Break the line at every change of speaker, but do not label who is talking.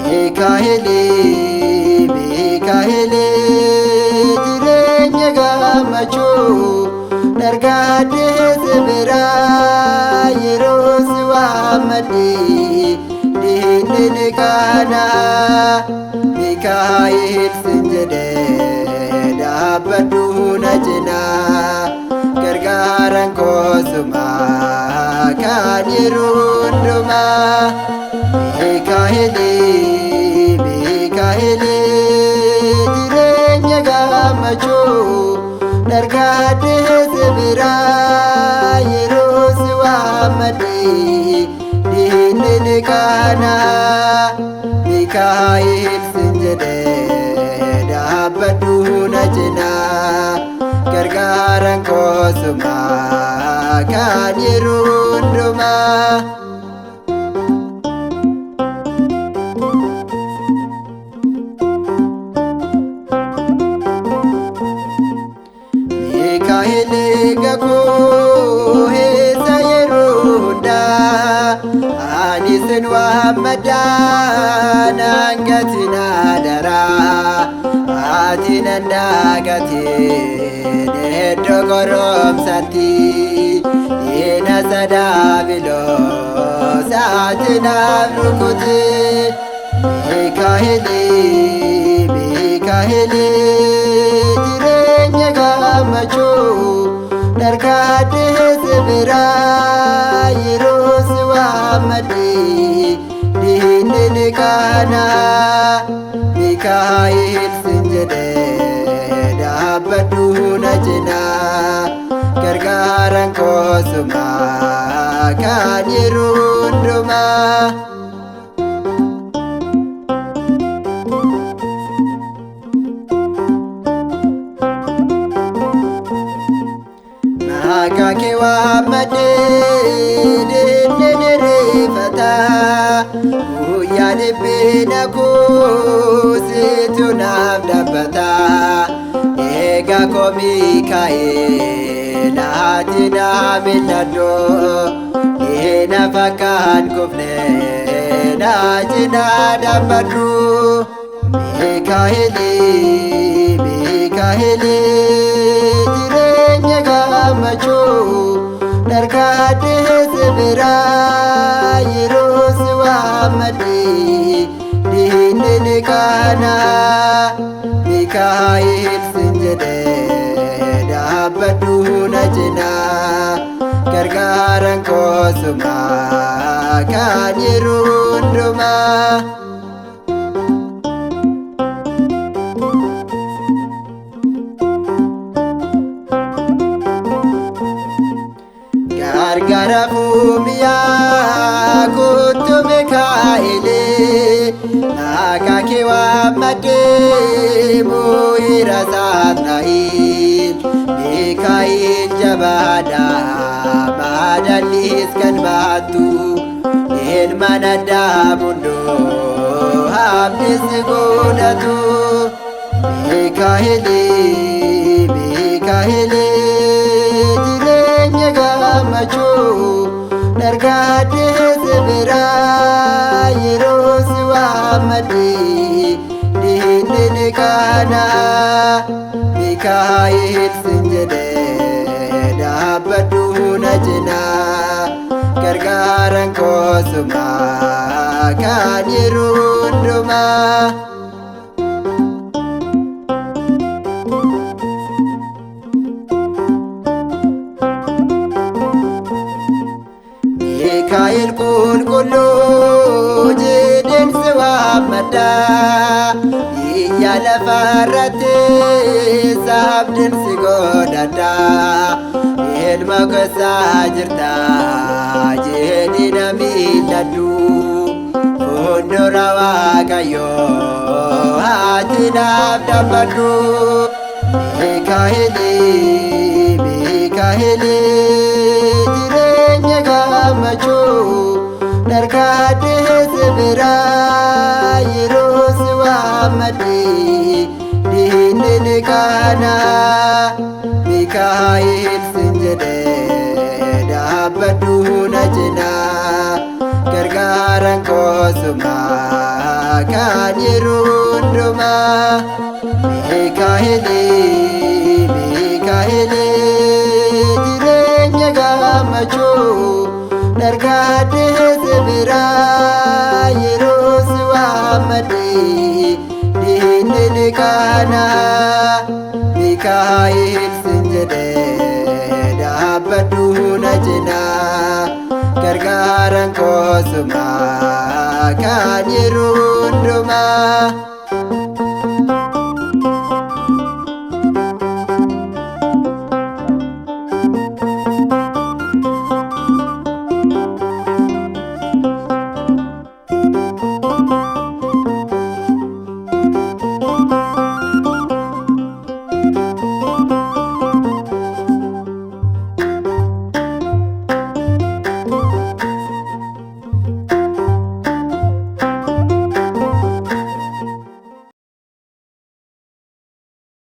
Mikaeli, Mikaeli, jireenya gammachuu dargaadhee sibira yeroo si waammadhe diinni ni kaana. Mikaa'el sin jedhee dhaabbadhu na cinaa gargaaran koosumaa kan yeroo hundumaa. Mikaa'eli, Mikaa'eli, jireenya gammachuu dargaadhee sibira yeroo si waammadhe diinni ni kaana. Mikaa'el sin jedhee dhaabbadhu na cinaa gargaaran koosumaa kan yeroo hundumaa. Mikaa'eli gakoo eessa yeroo hundaa ani sin waammadha naan gatina daraa ati nan daagatiin iddoo goromsatti diina sadaabiloo saati naaf rukute. Mikaa'eli, Mikaa'eli, jireenya gammachuu dargaadhee sibira yeroo si waammadhe diinni ni kaana. Mikaa'el sin jedhee dhaabbadhu na cinaa gargaaran koosumaa kan yeroo hundumaa. Maqaa kee waammadhee diinni ni riifata guyyaa dhiphina koo situ naaf dhaabbata. Egaa koo Mikaa'el ati na mil'adhu diina fakkaan kufne na cinaa dhaabbadhu. Mikaa'eli, Mikaa'eli, jireenya gammachuu dargaadhee sibira yeroo si waammadhe diinni ni kaana. Mikaa'el sin jedhee dhaabbadhu na cinaa gargaaran koosumaa kan yeroo hundumaa. Gargaara fuumiyaa kuttu Mikaa'eli, maqaa kee waammadhee bu'uura Saatnaa'el. Mikaa'el jabaadha madaallis kan baattu ilma naddaa bundoo abdii si godhatu. Mikaa'eli, Mikaa'eli, jireenya gammachuu dargaadhee sibira yeroo si waammadhe diinni ni kaana. Mikaa'el sin jedhee dhaabbadhu na cinaa gargaaran koosumaa kan yeroo hundumaa. Mikaa'el qulqulluu jedheen si waammadha biyya lafarratti saabdin si godhadha. Ilma gosaa jirta jedhi na mil'adhu fuuldura Waaqayyoo ati naaf dhaabbadhu. Miikaa'elii, Miikaa'elii, jireenya gammachuu dargaadhee si biraa yeroo si waammadhee diinni ni kaana. Miikaa'el sin jedhee dhaabbadhu na cinaa gargaaraan koosumaa kan yeroo hundumaa. Miikaa'elii, Miikaa'elii, jireenya gammachuu dargaadhee si biraa yeroo si waammadhee diinni ni kaana. Miikaa'el sin jedhee dhaabbadhu na cinaa gargaaraan koosumaa kan yeroo hundumaa.